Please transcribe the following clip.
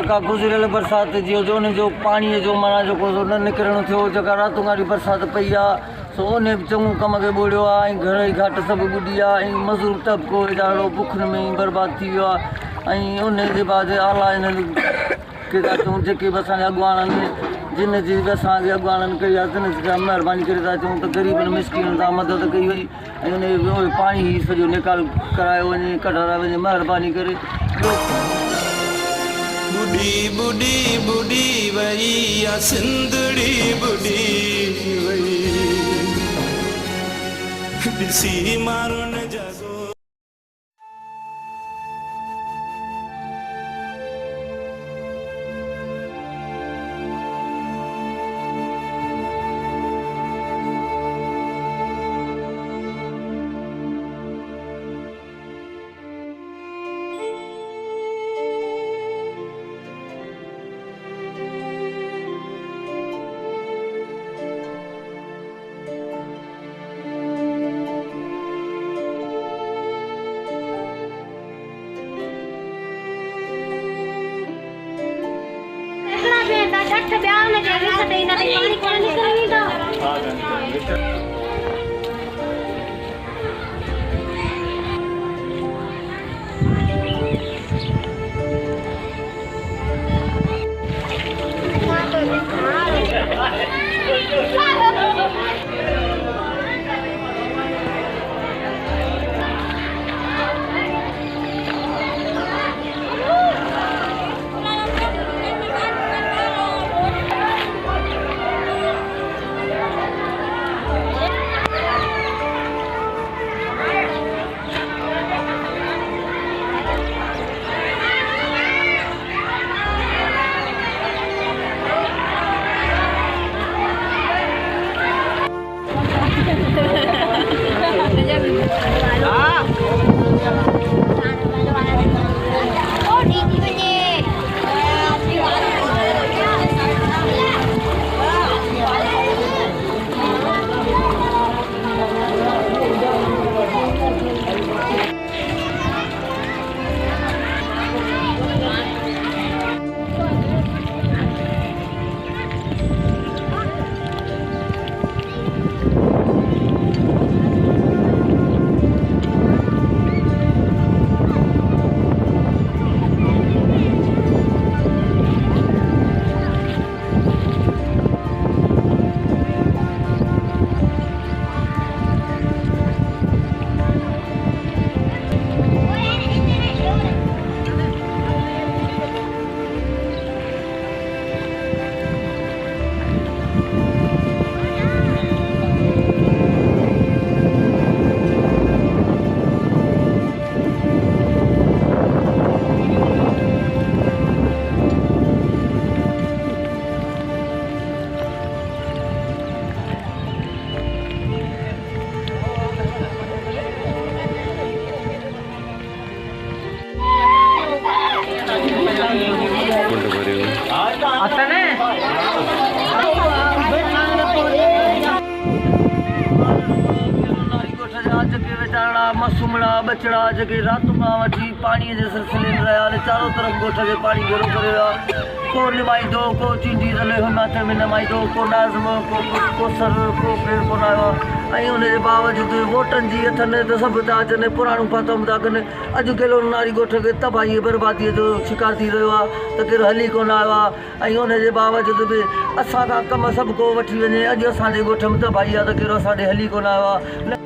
जका गुज़रियल बरसात जो उनजो पाणीअ जो माना जेको न निकिरणु थियो, जेका रातों ॻाढ़ी बरसाति पई आहे सो उन चङो कम खे ॿोड़ियो आहे ऐं घर जी घाट सभु ॿुॾी आहे ऐं मज़दूर तबिको ॾाढो बुखनि में ई बर्बादु थी वियो आहे। ऐं उन जे बाद आला इन्हनि खे था चऊं जेके बि असांजा अॻुवाणनि जिन जी बि असांखे अॻुवाणनि कई आहे तिन जी महिरबानी करे था चऊं त ग़रीबनि मिसकिननि सां मदद कई वई ऐं उन पाणी ई सॼो निकाल करायो वञे कढायो वञे महिरबानी करे। बुढ़ी बुढ़ी बुढ़ी वई या सिंधड़ी बुढ़ी वई ॾिसी मारो न जगो। मसूमड़ा बचड़ा जेके रातों खां वठी पाणीअ जे सिलसिले में रहिया चारों तरफ़ ॻोठ खे पाणी घेरो करे वियो आहे। को निमाईंदो को चींडी रले माथे में निमाईंदो को नाज़म को सर को पेड़ कोन आयो आहे। ऐं उनजे बावजूदि वोटनि जी अथनि त सभु था अचनि पुराणियूं फातम था कनि। अॼु किलो नारी ॻोठ खे तबाही बर्बादीअ जो शिकार थी रहियो आहे त केरु हली कोन आयो आहे। ऐं उनजे बावजूदि बि असां खां कम सभु को वठी वञे। अॼु असांजे ॻोठ में तबाही आहे त केरु असां ॾे हली कोन आयो आहे।